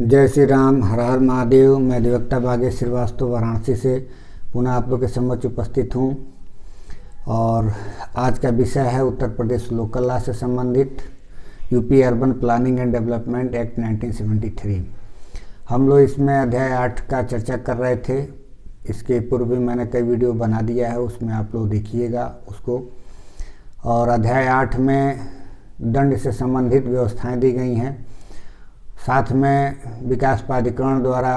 जय श्री राम, हर हर महादेव। मैं अधिवक्ता भाग्य श्रीवास्तव वाराणसी से पुनः आप लोग के समक्ष उपस्थित हूँ और आज का विषय है उत्तर प्रदेश लोकल लॉ से संबंधित UP urban planning and development act 1973। हम लोग इसमें अध्याय 8 का चर्चा कर रहे थे। इसके पूर्व भी मैंने कई वीडियो बना दिया है, उसमें आप लोग देखिएगा उसको। और अध्याय 8 में दंड से संबंधित व्यवस्थाएं दी गई हैं। साथ में विकास प्राधिकरण द्वारा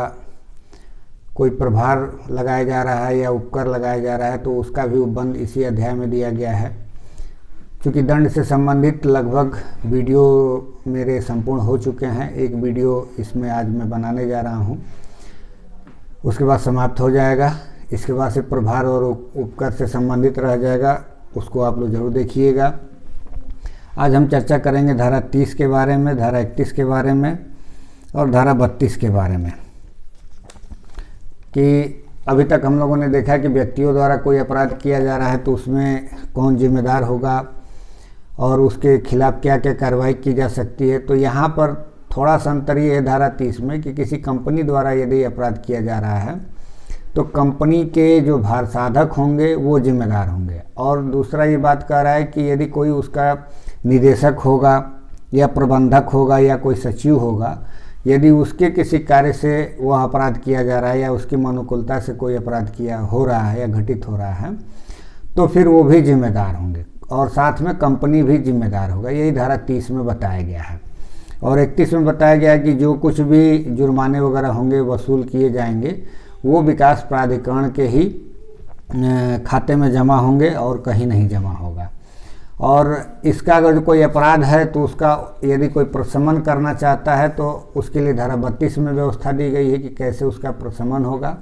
कोई प्रभार लगाया जा रहा है या उपकर लगाया जा रहा है तो उसका भी उपबंध इसी अध्याय में दिया गया है। क्योंकि दंड से संबंधित लगभग वीडियो मेरे संपूर्ण हो चुके हैं, एक वीडियो इसमें आज मैं बनाने जा रहा हूं, उसके बाद समाप्त हो जाएगा। इसके बाद से प्रभार और उपकर से संबंधित रह जाएगा, उसको आप लोग जरूर देखिएगा। आज हम चर्चा करेंगे धारा 30 के बारे में, धारा 31 के बारे में और धारा 32 के बारे में। कि अभी तक हम लोगों ने देखा कि व्यक्तियों द्वारा कोई अपराध किया जा रहा है तो उसमें कौन जिम्मेदार होगा और उसके खिलाफ क्या क्या कार्रवाई की जा सकती है। तो यहाँ पर थोड़ा सा अंतर ये है धारा 30 में कि किसी कंपनी द्वारा यदि अपराध किया जा रहा है तो कंपनी के जो भार साधक होंगे वो जिम्मेदार होंगे। और दूसरा ये बात कह रहा है कि यदि कोई उसका निदेशक होगा या प्रबंधक होगा या कोई सचिव होगा, यदि उसके किसी कार्य से वह अपराध किया जा रहा है या उसकी अनुकूलता से कोई अपराध किया हो रहा है या घटित हो रहा है तो फिर वो भी जिम्मेदार होंगे और साथ में कंपनी भी जिम्मेदार होगा। यही धारा 30 में बताया गया है। और 31 में बताया गया है कि जो कुछ भी जुर्माने वगैरह होंगे वसूल किए जाएंगे वो विकास प्राधिकरण के ही खाते में जमा होंगे और कहीं नहीं जमा होगा। और इसका अगर कोई अपराध है तो उसका यदि कोई प्रशमन करना चाहता है तो उसके लिए धारा 32 में व्यवस्था दी गई है कि कैसे उसका प्रशमन होगा।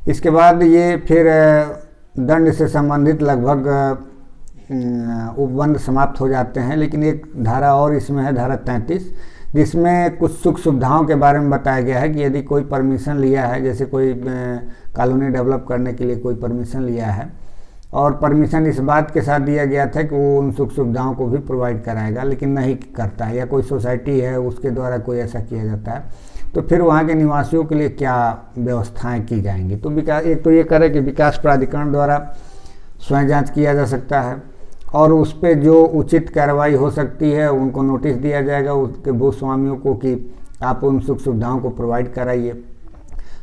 इसके बाद ये फिर दंड से संबंधित लगभग उपबंध समाप्त हो जाते हैं। लेकिन एक धारा और इसमें है, धारा 33, जिसमें कुछ सुख सुविधाओं के बारे में बताया गया है कि यदि कोई परमिशन लिया है, जैसे कोई कॉलोनी डेवलप करने के लिए कोई परमिशन लिया है और परमिशन इस बात के साथ दिया गया था कि वो उन सुख सुविधाओं को भी प्रोवाइड कराएगा, लेकिन नहीं करता है, या कोई सोसाइटी है उसके द्वारा कोई ऐसा किया जाता है तो फिर वहाँ के निवासियों के लिए क्या व्यवस्थाएं की जाएंगी। तो विकास एक तो ये करे कि विकास प्राधिकरण द्वारा स्वयं जांच किया जा सकता है और उस पर जो उचित कार्रवाई हो सकती है उनको नोटिस दिया जाएगा उसके भूस्वामियों को कि आप उन सुख सुविधाओं को प्रोवाइड कराइए।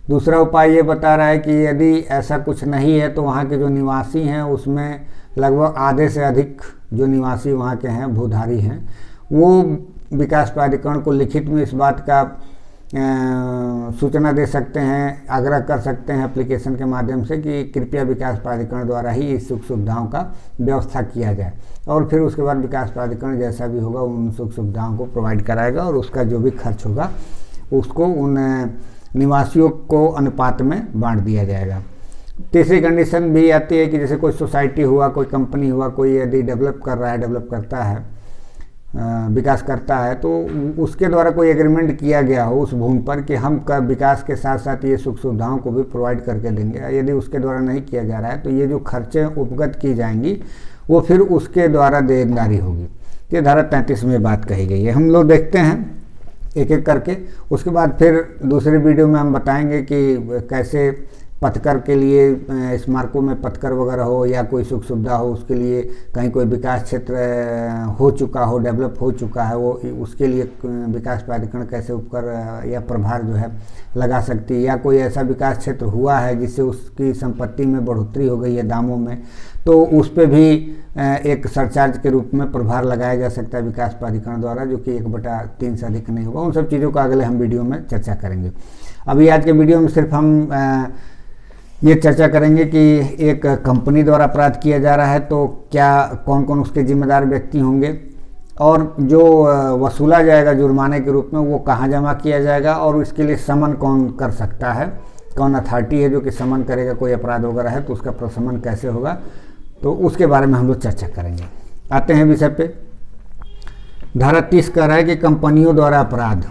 दूसरा उपाय ये बता रहा है कि यदि ऐसा कुछ नहीं है तो वहाँ के जो निवासी हैं उसमें लगभग आधे से अधिक जो निवासी वहाँ के हैं भूधारी हैं वो विकास प्राधिकरण को लिखित में इस बात का सूचना दे सकते हैं, आग्रह कर सकते हैं एप्लीकेशन के माध्यम से कि कृपया विकास प्राधिकरण द्वारा ही इस सुख सुविधाओं का व्यवस्था किया जाए। और फिर उसके बाद विकास प्राधिकरण जैसा भी होगा उन सुख सुविधाओं को प्रोवाइड कराएगा और उसका जो भी खर्च होगा उसको उन निवासियों को अनुपात में बांट दिया जाएगा। तीसरी कंडीशन भी आती है कि जैसे कोई सोसाइटी हुआ, कोई कंपनी हुआ, कोई यदि डेवलप कर रहा है, डेवलप करता है, विकास करता है तो उसके द्वारा कोई एग्रीमेंट किया गया हो उस भूमि पर कि हम का विकास के साथ साथ ये सुख सुविधाओं को भी प्रोवाइड करके देंगे। यदि उसके द्वारा नहीं किया जा रहा है तो ये जो खर्चे उपगत की जाएंगी वो फिर उसके द्वारा देनदारी होगी। ये धारा 33 में बात कही गई है। हम लोग देखते हैं एक एक करके, उसके बाद फिर दूसरे वीडियो में हम बताएंगे कि कैसे पथकर के लिए स्मारकों में पथकर वगैरह हो या कोई सुख सुविधा हो, उसके लिए कहीं कोई विकास क्षेत्र हो चुका हो, डेवलप हो चुका है, वो उसके लिए विकास प्राधिकरण कैसे उपकर या प्रभार जो है लगा सकती है। या कोई ऐसा विकास क्षेत्र हुआ है जिससे उसकी संपत्ति में बढ़ोतरी हो गई है दामों में तो उस पर भी एक सरचार्ज के रूप में प्रभार लगाया जा सकता है विकास प्राधिकरण द्वारा, जो कि 1/3 से अधिक नहीं होगा। उन सब चीज़ों का अगले हम वीडियो में चर्चा करेंगे। अभी आज के वीडियो में सिर्फ हम ये चर्चा करेंगे कि एक कंपनी द्वारा अपराध किया जा रहा है तो क्या कौन कौन उसके जिम्मेदार व्यक्ति होंगे और जो वसूला जाएगा जुर्माने के रूप में वो कहाँ जमा किया जाएगा और इसके लिए समन कौन कर सकता है, कौन अथॉरिटी है जो कि समन करेगा कोई अपराध वगैरह है तो उसका प्रशमन कैसे होगा, तो उसके बारे में हम लोग चर्चा करेंगे। आते हैं विषय पे। धारा 30 कह रहा है कि कंपनियों द्वारा अपराध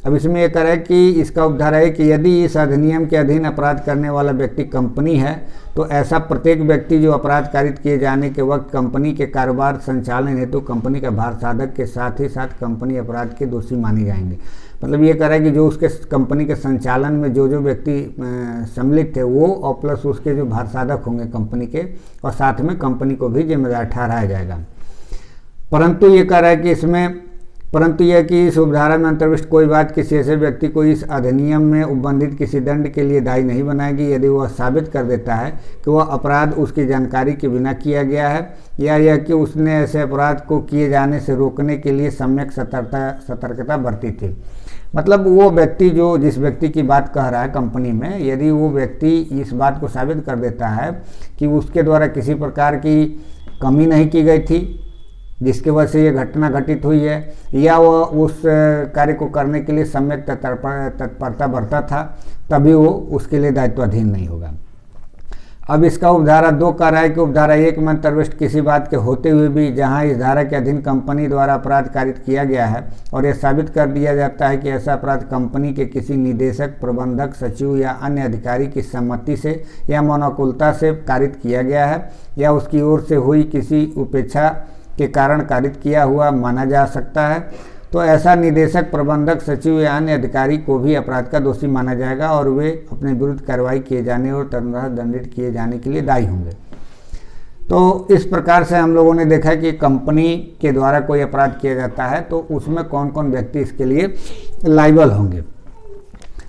अब इसमें यह कह रहा है कि इसका उपधारा है कि यदि इस अधिनियम के अधीन अपराध करने वाला व्यक्ति कंपनी है तो ऐसा प्रत्येक व्यक्ति जो अपराध कारित किए जाने के वक्त कंपनी के कारोबार संचालन हेतु कंपनी का भार साधक के साथ ही साथ कंपनी अपराध के दोषी माने जाएंगे। मतलब ये कह रहा है कि जो उसके कंपनी के संचालन में जो जो व्यक्ति सम्मिलित थे वो और प्लस उसके जो भार साधक होंगे कंपनी के, और साथ में कंपनी को भी जिम्मेदार ठहराया जाएगा। परंतु यह कि इस उपधारा में अंतर्विष्ट कोई बात किसी ऐसे व्यक्ति को इस अधिनियम में उपबंधित किसी दंड के लिए दायी नहीं बनाएगी यदि वह साबित कर देता है कि वह अपराध उसकी जानकारी के बिना किया गया है, या यह कि उसने ऐसे अपराध को किए जाने से रोकने के लिए सम्यक सतर्कता बरती थी। मतलब वो व्यक्ति जो जिस व्यक्ति की बात कह रहा है कंपनी में, यदि वो व्यक्ति इस बात को साबित कर देता है कि उसके द्वारा किसी प्रकार की कमी नहीं की गई थी जिसकी वजह से ये घटना घटित हुई है, या वह उस कार्य को करने के लिए सम्यक तत्परता बरता था, तभी वो उसके लिए दायित्वाधीन नहीं होगा। अब इसका उपधारा 2 कह रहा है कि उपधारा 1 में अंतर्विष्ट किसी बात के होते हुए भी जहां इस धारा के अधीन कंपनी द्वारा अपराध कारित किया गया है और यह साबित कर दिया जाता है कि ऐसा अपराध कंपनी के किसी निदेशक, प्रबंधक, सचिव या अन्य अधिकारी की सम्मति से या मौनाकुलता से कारित किया गया है, या उसकी ओर से हुई किसी उपेक्षा के कारण कारित किया हुआ माना जा सकता है, तो ऐसा निदेशक, प्रबंधक, सचिव या अन्य अधिकारी को भी अपराध का दोषी माना जाएगा और वे अपने विरुद्ध कार्रवाई किए जाने और तदनुसार दंडित किए जाने के लिए दायी होंगे। तो इस प्रकार से हम लोगों ने देखा कि कंपनी के द्वारा कोई अपराध किया जाता है तो उसमें कौन कौन व्यक्ति इसके लिए लायबल होंगे,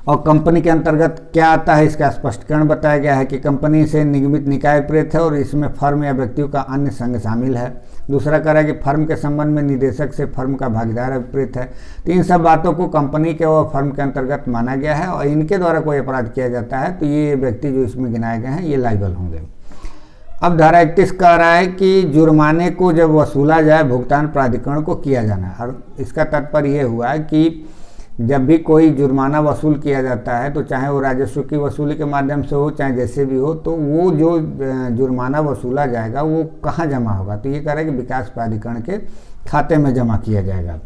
और कंपनी के अंतर्गत क्या आता है इसका स्पष्टीकरण बताया गया है कि कंपनी से निगमित निकाय प्रेरित है और इसमें फर्म या व्यक्तियों का अन्य संघ शामिल है। दूसरा कह रहा है कि फर्म के संबंध में निदेशक से फर्म का भागीदार अभिप्रेत है। तो इन सब बातों को कंपनी के और फर्म के अंतर्गत माना गया है और इनके द्वारा कोई अपराध किया जाता है तो ये व्यक्ति जो इसमें गिनाए गए हैं ये लायबल होंगे। अब धारा 31 कह रहा है कि जुर्माने को जब वसूला जाए भुगतान प्राधिकरण को किया जाना है। और इसका तात्पर्य ये हुआ है कि जब भी कोई जुर्माना वसूल किया जाता है तो चाहे वो राजस्व की वसूली के माध्यम से हो चाहे जैसे भी हो, तो वो जो जुर्माना वसूला जाएगा वो कहाँ जमा होगा, तो ये कह रहा है कि विकास प्राधिकरण के खाते में जमा किया जाएगा।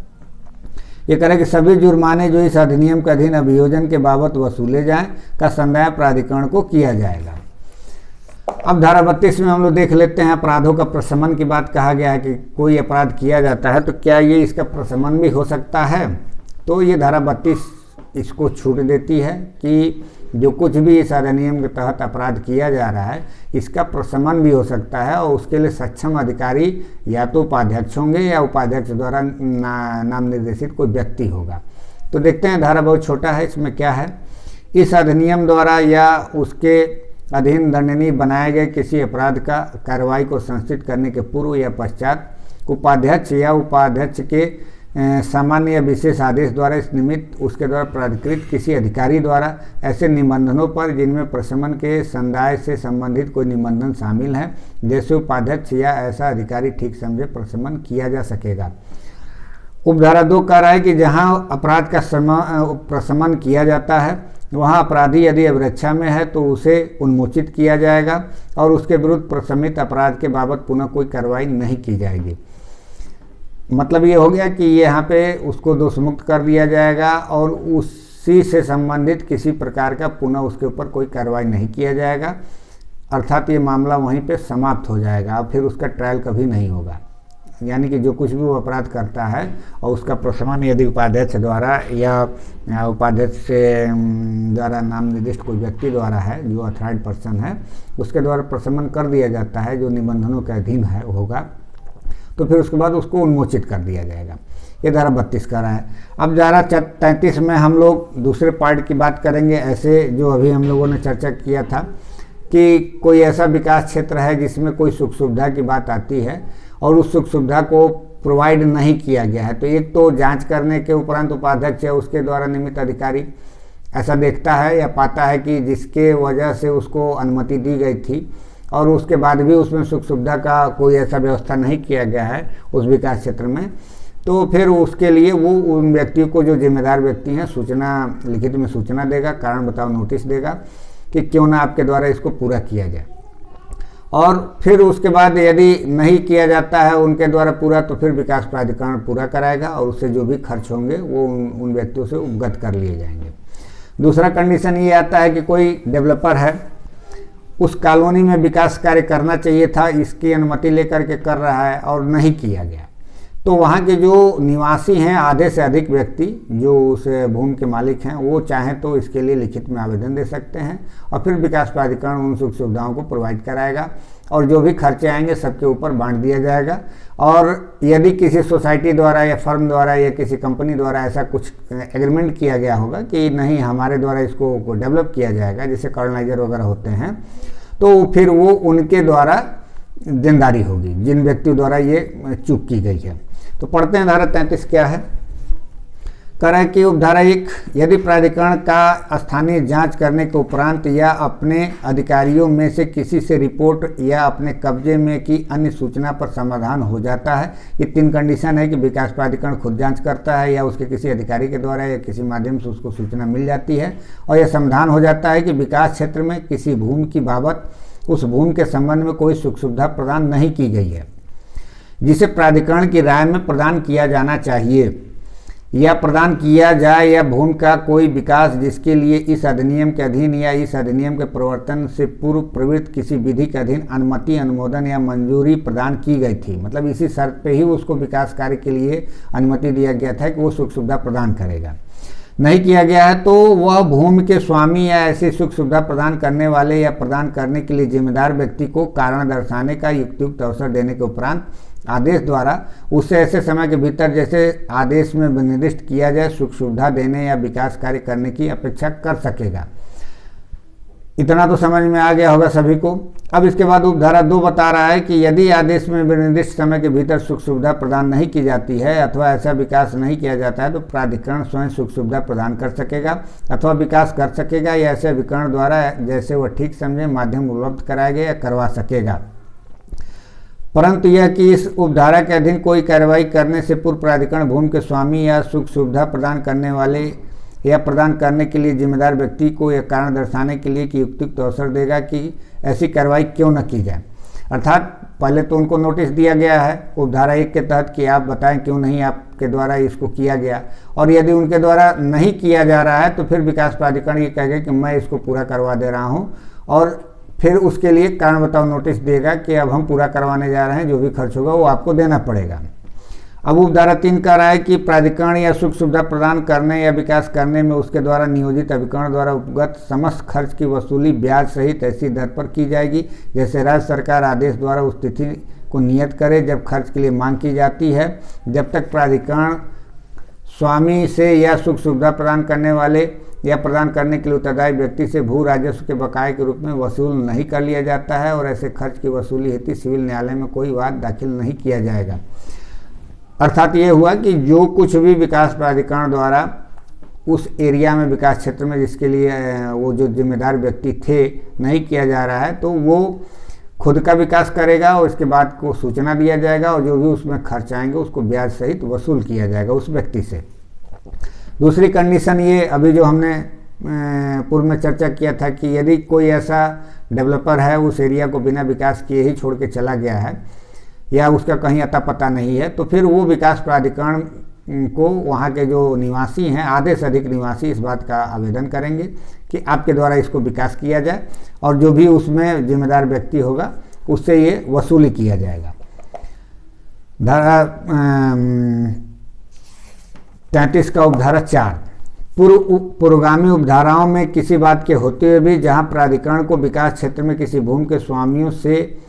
ये कह रहा है कि सभी जुर्माने जो इस अधिनियम के अधीन अभियोजन के बाबत वसूले जाएं का संदाय प्राधिकरण को किया जाएगा। अब धारा 32 में हम लोग देख लेते हैं अपराधों का प्रशमन की बात कहा गया है कि कोई अपराध किया जाता है तो क्या ये इसका प्रशमन भी हो सकता है। तो ये धारा 32 इसको छूट देती है कि जो कुछ भी इस अधिनियम के तहत अपराध किया जा रहा है इसका प्रशमन भी हो सकता है और उसके लिए सक्षम अधिकारी या तो उपाध्यक्ष होंगे या उपाध्यक्ष द्वारा नाम निर्देशित कोई व्यक्ति होगा। तो देखते हैं धारा बहुत छोटा है, इसमें क्या है। इस अधिनियम द्वारा या उसके अधीन दंडनीय बनाए गए किसी अपराध का कार्रवाई को संस्थित करने के पूर्व या पश्चात उपाध्यक्ष या उपाध्यक्ष के सामान्य या विशेष आदेश द्वारा इस निमित्त उसके द्वारा प्राधिकृत किसी अधिकारी द्वारा ऐसे निबंधनों पर जिनमें प्रशमन के संदाय से संबंधित कोई निबंधन शामिल है जैसे उपाध्यक्ष या ऐसा अधिकारी ठीक समझे प्रशमन किया जा सकेगा। उपधारा 2 कह रहा है कि जहां अपराध का प्रशमन किया जाता है वहां अपराधी यदि अभिरक्षा में है तो उसे उन्मोचित किया जाएगा और उसके विरुद्ध प्रशमित अपराध के बाबत पुनः कोई कार्रवाई नहीं की जाएगी। मतलब ये हो गया कि यहाँ पे उसको दोषमुक्त कर दिया जाएगा और उसी से संबंधित किसी प्रकार का पुनः उसके ऊपर कोई कार्रवाई नहीं किया जाएगा, अर्थात ये मामला वहीं पे समाप्त हो जाएगा और फिर उसका ट्रायल कभी नहीं होगा। यानी कि जो कुछ भी वो अपराध करता है और उसका प्रशमन यदि उपाध्यक्ष द्वारा या उपाध्यक्ष से द्वारा नाम निर्दिष्ट कोई व्यक्ति द्वारा है जो अथॉराइज्ड पर्सन है उसके द्वारा प्रशमन कर दिया जाता है जो निबंधनों के अधीन है होगा, तो फिर उसके बाद उसको उन्मोचित कर दिया जाएगा। ये धारा 32 का रहा है। अब धारा 33 में हम लोग दूसरे पार्ट की बात करेंगे, ऐसे जो अभी हम लोगों ने चर्चा किया था कि कोई ऐसा विकास क्षेत्र है जिसमें कोई सुख सुविधा की बात आती है और उस सुख सुविधा को प्रोवाइड नहीं किया गया है, तो एक तो जांच करने के उपरांत उपाध्यक्ष या उसके द्वारा निमित्त अधिकारी ऐसा देखता है या पाता है कि जिसके वजह से उसको अनुमति दी गई थी और उसके बाद भी उसमें सुख सुविधा का कोई ऐसा व्यवस्था नहीं किया गया है उस विकास क्षेत्र में, तो फिर उसके लिए वो उन व्यक्तियों को जो जिम्मेदार व्यक्ति हैं सूचना लिखित में सूचना देगा, कारण बताओ नोटिस देगा कि क्यों ना आपके द्वारा इसको पूरा किया जाए। और फिर उसके बाद यदि नहीं किया जाता है उनके द्वारा पूरा, तो फिर विकास प्राधिकरण पूरा कराएगा और उससे जो भी खर्च होंगे वो उन व्यक्तियों से उपगत कर लिए जाएंगे। दूसरा कंडीशन ये आता है कि कोई डेवलपर है, उस कॉलोनी में विकास कार्य करना चाहिए था, इसकी अनुमति लेकर के कर रहा है और नहीं किया गया, तो वहाँ के जो निवासी हैं आधे से अधिक व्यक्ति जो उस भूमि के मालिक हैं, वो चाहें तो इसके लिए लिखित में आवेदन दे सकते हैं और फिर विकास प्राधिकरण उन सुख सुविधाओं को प्रोवाइड कराएगा और जो भी खर्चे आएंगे सबके ऊपर बांट दिया जाएगा। और यदि किसी सोसाइटी द्वारा या फर्म द्वारा या किसी कंपनी द्वारा ऐसा कुछ एग्रीमेंट किया गया होगा कि नहीं हमारे द्वारा इसको डेवलप किया जाएगा, जैसे कॉलोनाइजर वगैरह होते हैं, तो फिर वो उनके द्वारा देनदारी होगी जिन व्यक्तियों द्वारा ये चूक की गई है। तो पढ़ते हैं धारा 33 क्या है। कह रहा है कि उपधारा 1, यदि प्राधिकरण का स्थानीय जांच करने के उपरांत या अपने अधिकारियों में से किसी से रिपोर्ट या अपने कब्जे में की अन्य सूचना पर समाधान हो जाता है, ये 3 कंडीशन है कि विकास प्राधिकरण खुद जांच करता है या उसके किसी अधिकारी के द्वारा या किसी माध्यम से उसको सूचना मिल जाती है, और यह समाधान हो जाता है कि विकास क्षेत्र में किसी भूमि की बाबत उस भूमि के संबंध में कोई सुख सुविधा प्रदान नहीं की गई है जिसे प्राधिकरण की राय में प्रदान किया जाना चाहिए या प्रदान किया जाए, या भूमि का कोई विकास जिसके लिए इस अधिनियम के अधीन या इस अधिनियम के प्रवर्तन से पूर्व प्रवृत्त किसी विधि के अधीन अनुमति, अनुमोदन या मंजूरी प्रदान की गई थी। मतलब इसी शर्त पे ही उसको विकास कार्य के लिए अनुमति दिया गया था कि वो सुख सुविधा प्रदान करेगा। नहीं किया गया है तो वह भूमि के स्वामी या ऐसी सुख सुविधा प्रदान करने वाले या प्रदान करने के लिए जिम्मेदार व्यक्ति को कारण दर्शाने का युक्त अवसर देने के उपरांत आदेश द्वारा उससे ऐसे समय के भीतर जैसे आदेश में निर्दिष्ट किया जाए सुख सुविधा देने या विकास कार्य करने की अपेक्षा कर सकेगा। इतना तो समझ में आ गया होगा सभी को। अब इसके बाद उपधारा 2 बता रहा है कि यदि आदेश में निर्दिष्ट समय के भीतर सुख सुविधा प्रदान नहीं की जाती है अथवा ऐसा विकास नहीं किया जाता है तो प्राधिकरण स्वयं सुख सुविधा प्रदान कर सकेगा अथवा विकास कर सकेगा या ऐसे विकरण द्वारा जैसे वह ठीक समझे माध्यम उपलब्ध कराएगा या करवा सकेगा। परंतु यह कि इस उपधारा के अधीन कोई कार्रवाई करने से पूर्व प्राधिकरण भूमि के स्वामी या सुख सुविधा प्रदान करने वाले या प्रदान करने के लिए जिम्मेदार व्यक्ति को यह कारण दर्शाने के लिए कि युक्त अवसर देगा कि ऐसी कार्रवाई क्यों न की जाए। अर्थात पहले तो उनको नोटिस दिया गया है उपधारा 1 के तहत कि आप बताएं क्यों नहीं आपके द्वारा इसको किया गया, और यदि उनके द्वारा नहीं किया जा रहा है तो फिर विकास प्राधिकरण ये कहेगा कि मैं इसको पूरा करवा दे रहा हूँ, और फिर उसके लिए कारण बताओ नोटिस देगा कि अब हम पूरा करवाने जा रहे हैं, जो भी खर्च होगा वो आपको देना पड़ेगा। अब उपधारा 3 कह रहा है कि प्राधिकरण या सुख सुविधा प्रदान करने या विकास करने में उसके द्वारा नियोजित अभिकरण द्वारा उपगत समस्त खर्च की वसूली ब्याज सहित ऐसी दर पर की जाएगी जैसे राज्य सरकार आदेश द्वारा उस तिथि को नियत करे जब खर्च के लिए मांग की जाती है। जब तक प्राधिकरण स्वामी से या सुख सुविधा प्रदान करने वाले या प्रदान करने के लिए उत्तरदायी व्यक्ति से भू राजस्व के बकाये के रूप में वसूल नहीं कर लिया जाता है और ऐसे खर्च की वसूली हेतु सिविल न्यायालय में कोई वाद दाखिल नहीं किया जाएगा। अर्थात ये हुआ कि जो कुछ भी विकास प्राधिकरण द्वारा उस एरिया में विकास क्षेत्र में जिसके लिए वो जो जिम्मेदार व्यक्ति थे नहीं किया जा रहा है तो वो खुद का विकास करेगा और इसके बाद को सूचना दिया जाएगा और जो भी उसमें खर्च आएंगे उसको ब्याज सहित वसूल किया जाएगा उस व्यक्ति से। दूसरी कंडीशन ये अभी जो हमने पूर्व में चर्चा किया था कि यदि कोई ऐसा डेवलपर है उस एरिया को बिना विकास किए ही छोड़ के चला गया है या उसका कहीं अता पता नहीं है तो फिर वो विकास प्राधिकरण को वहाँ के जो निवासी हैं आधे से अधिक निवासी इस बात का आवेदन करेंगे कि आपके द्वारा इसको विकास किया जाए और जो भी उसमें जिम्मेदार व्यक्ति होगा उससे ये वसूली किया जाएगा। धारा 33 का उपधारा 4 पूर्वगामी उपधाराओं में किसी बात के होते हुए भी जहां प्राधिकरण को विकास क्षेत्र में किसी भूमि के स्वामियों से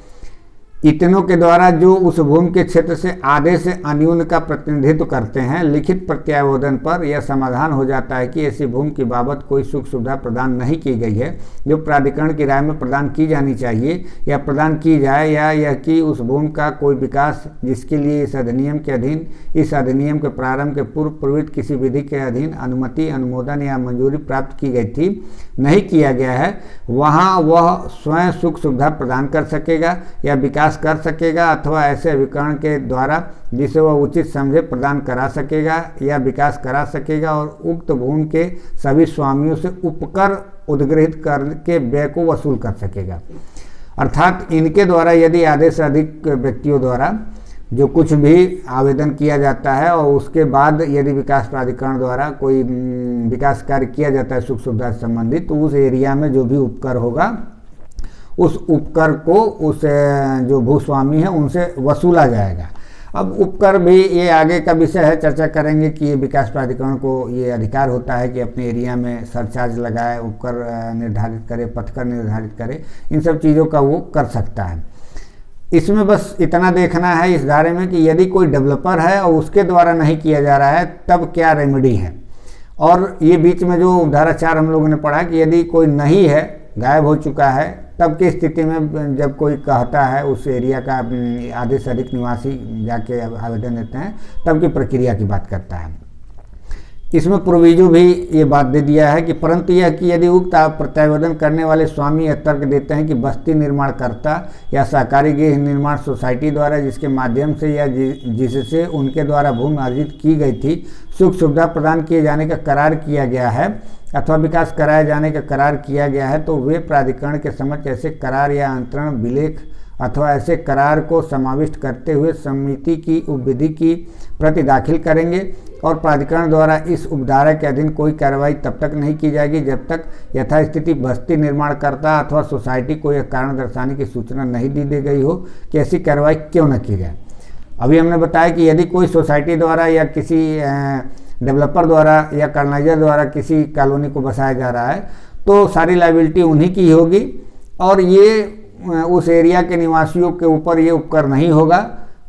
इतनों के द्वारा जो उस भूमि के क्षेत्र से आधे से अन्यून का प्रतिनिधित्व करते हैं लिखित प्रत्यावेदन पर यह समाधान हो जाता है कि ऐसी भूमि की बाबत कोई सुख सुविधा प्रदान नहीं की गई है जो प्राधिकरण की राय में प्रदान की जानी चाहिए या प्रदान की जाए या यह कि उस भूमि का कोई विकास जिसके लिए इस अधिनियम के अधीन इस अधिनियम के प्रारंभ के पूर्व प्रवृत्त किसी विधि के अधीन अनुमति अनुमोदन या मंजूरी प्राप्त की गई थी नहीं किया गया है वहाँ वह स्वयं सुख सुविधा प्रदान कर सकेगा या विकास कर सकेगा अथवा ऐसे अभिकरण के द्वारा जिसे वह उचित समझे प्रदान करा सकेगा या विकास करा सकेगा और उक्त भूमि के सभी स्वामियों से उपकर उद्गृहित करके व्यय को वसूल कर सकेगा। अर्थात इनके द्वारा यदि आधे से अधिक व्यक्तियों द्वारा जो कुछ भी आवेदन किया जाता है और उसके बाद यदि विकास प्राधिकरण द्वारा कोई विकास कार्य किया जाता है सुख सुविधा से संबंधित, तो उस एरिया में जो भी उपकर होगा उस उपकर को उस जो भूस्वामी है उनसे वसूला जाएगा। अब उपकर भी ये आगे का विषय है, चर्चा करेंगे कि ये विकास प्राधिकरण को ये अधिकार होता है कि अपने एरिया में सरचार्ज लगाए, उपकर निर्धारित करे, पथकर निर्धारित करे, इन सब चीज़ों का वो कर सकता है। इसमें बस इतना देखना है इस धारे में कि यदि कोई डेवलपर है और उसके द्वारा नहीं किया जा रहा है तब क्या रेमेडी है। और ये बीच में जो धारा 4 हम लोगों ने पढ़ा कि यदि कोई नहीं है, गायब हो चुका है, तब की स्थिति में जब कोई कहता है उस एरिया का आधे से अधिक निवासी जाके आवेदन देते हैं, तब की प्रक्रिया की बात करता है। इसमें प्रोविजो भी ये बात दे दिया है कि परंतु यह कि यदि उक्त प्रत्यावेदन करने वाले स्वामी यह तर्क देते हैं कि बस्ती निर्माणकर्ता या सहकारी गृह निर्माण सोसाइटी द्वारा जिसके माध्यम से या जिससे उनके द्वारा भूमि अर्जित की गई थी सुख सुविधा प्रदान किए जाने का करार किया गया है अथवा विकास कराए जाने का करार किया गया है, तो वे प्राधिकरण के समक्ष ऐसे करार या अंतरण विलेख अथवा ऐसे करार को समाविष्ट करते हुए समिति की उपविधि की प्रति दाखिल करेंगे और प्राधिकरण द्वारा इस उपधारा के अधीन कोई कार्रवाई तब तक नहीं की जाएगी जब तक यथास्थिति बस्ती निर्माणकर्ता अथवा सोसाइटी को यह कारण दर्शाने की सूचना नहीं दी गई हो कि ऐसी कार्रवाई क्यों न की जाए। अभी हमने बताया कि यदि कोई सोसाइटी द्वारा या किसी डेवलपर द्वारा या कॉलोनाइजर द्वारा किसी कॉलोनी को बसाया जा रहा है तो सारी लायबिलिटी उन्हीं की होगी और ये उस एरिया के निवासियों के ऊपर ये उपकर नहीं होगा।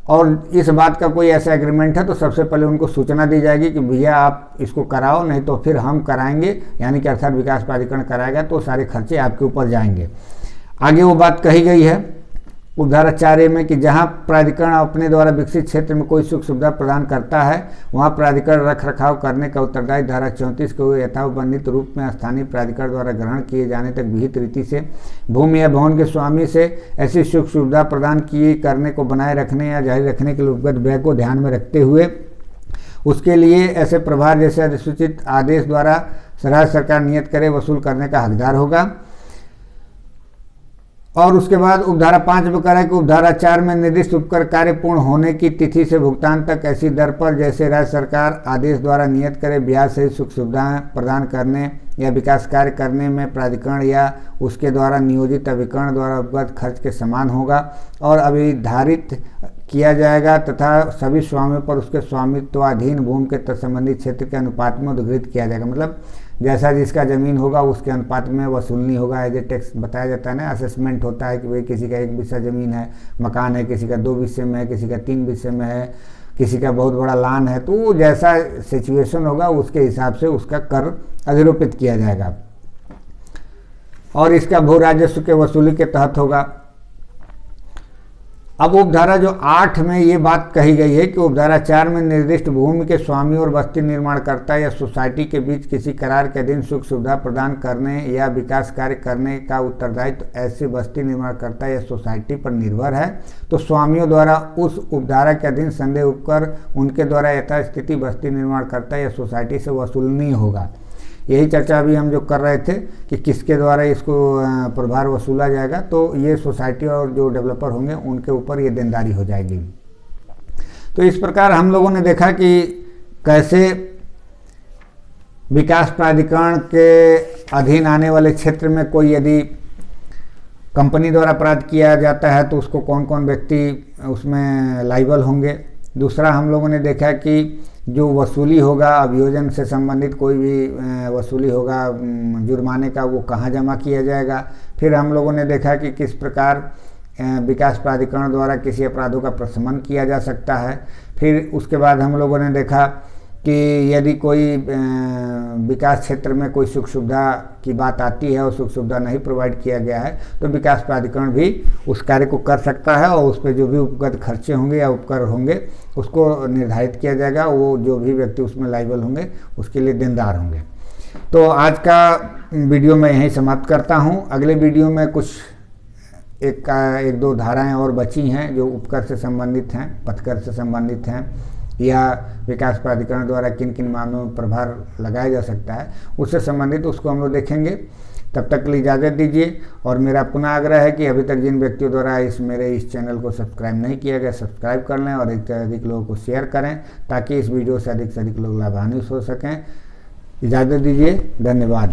और इस बात का कोई ऐसा एग्रीमेंट है तो सबसे पहले उनको सूचना दी जाएगी कि भैया आप इसको कराओ, नहीं तो फिर हम कराएंगे, यानी कि अर्थात विकास प्राधिकरण कराएगा तो सारे खर्चे आपके ऊपर जाएंगे। आगे वो बात कही गई है उपधारा 4A में कि जहां प्राधिकरण अपने द्वारा विकसित क्षेत्र में कोई सुख सुविधा प्रदान करता है वहां प्राधिकरण रख रखाव करने का उत्तरदायी धारा 34 को यथाबंधित रूप में स्थानीय प्राधिकरण द्वारा ग्रहण किए जाने तक विहित रीति से भूमि या भवन के स्वामी से ऐसी सुख सुविधा प्रदान किए करने को बनाए रखने या जारी रखने के लिए उपगत व्यय को ध्यान में रखते हुए उसके लिए ऐसे प्रभार जैसे अधिसूचित आदेश द्वारा राज्य सरकार नियत करे वसूल करने का हकदार होगा। और उसके बाद उपधारा 5 में करा कि उपधारा 4 में निर्दिष्ट उपकर कार्य पूर्ण होने की तिथि से भुगतान तक ऐसी दर पर जैसे राज्य सरकार आदेश द्वारा नियत करे ब्याज सहित सुख सुविधाएं प्रदान करने या विकास कार्य करने में प्राधिकरण या उसके द्वारा नियोजित अभिकरण द्वारा उपगत खर्च के समान होगा और अभिधारित किया जाएगा तथा सभी स्वामियों पर उसके स्वामित्वाधीन भूमि के तत्संबंधित क्षेत्र के अनुपात में उद्धृत किया जाएगा। मतलब जैसा जिसका ज़मीन होगा उसके अनुपात में वसूलनी होगा। एज ए टैक्स बताया जाता है ना, असेसमेंट होता है कि भाई किसी का 1 बिस्सा ज़मीन है, मकान है, किसी का 2 बिस्से में है, किसी का 3 बिस्से में है, किसी का बहुत बड़ा लान है, तो जैसा सिचुएशन होगा उसके हिसाब से उसका कर अधिरोपित किया जाएगा और इसका भू राजस्व के वसूली के तहत होगा। अब उपधारा जो 8 में ये बात कही गई है कि उपधारा 4 में निर्दिष्ट भूमि के स्वामी और बस्ती निर्माणकर्ता या सोसाइटी के बीच किसी करार के अधीन सुख सुविधा प्रदान करने या विकास कार्य करने का उत्तरदायित्व तो ऐसे बस्ती निर्माणकर्ता या सोसाइटी पर निर्भर है, तो स्वामियों द्वारा उस उपधारा के अधीन संदेह उपकर उनके द्वारा यथास्थिति बस्ती निर्माणकर्ता या सोसाइटी से वसूलनी होगा। यही चर्चा अभी हम जो कर रहे थे कि किसके द्वारा इसको प्रभार वसूला जाएगा, तो ये सोसाइटी और जो डेवलपर होंगे उनके ऊपर ये देनदारी हो जाएगी। तो इस प्रकार हम लोगों ने देखा कि कैसे विकास प्राधिकरण के अधीन आने वाले क्षेत्र में कोई यदि कंपनी द्वारा अपराध किया जाता है तो उसको कौन कौन व्यक्ति उसमें लाइबल होंगे। दूसरा हम लोगों ने देखा कि जो वसूली होगा अभियोजन से संबंधित कोई भी वसूली होगा जुर्माने का, वो कहाँ जमा किया जाएगा। फिर हम लोगों ने देखा कि किस प्रकार विकास प्राधिकरण द्वारा किसी अपराधों का प्रशमन किया जा सकता है। फिर उसके बाद हम लोगों ने देखा कि यदि कोई विकास क्षेत्र में कोई सुख सुविधा की बात आती है और सुख सुविधा नहीं प्रोवाइड किया गया है तो विकास प्राधिकरण भी उस कार्य को कर सकता है और उस पर जो भी उपगत खर्चे होंगे या उपकर होंगे उसको निर्धारित किया जाएगा। वो जो भी व्यक्ति उसमें लायबल होंगे उसके लिए देनदार होंगे। तो आज का वीडियो मैं यहीं समाप्त करता हूँ। अगले वीडियो में कुछ एक दो धाराएँ और बची हैं जो उपकर से संबंधित हैं, पथकर से संबंधित हैं या विकास प्राधिकरण द्वारा किन किन मामलों में प्रभार लगाया जा सकता है उससे संबंधित उसको हम लोग देखेंगे। तब तक के लिए इजाज़त दीजिए। और मेरा पुनः आग्रह है कि अभी तक जिन व्यक्तियों द्वारा मेरे इस चैनल को सब्सक्राइब नहीं किया गया, सब्सक्राइब कर लें और अधिक से अधिक लोगों को शेयर करें ताकि इस वीडियो से अधिक लोग लाभान्वित हो सकें। इजाज़त दीजिए, धन्यवाद।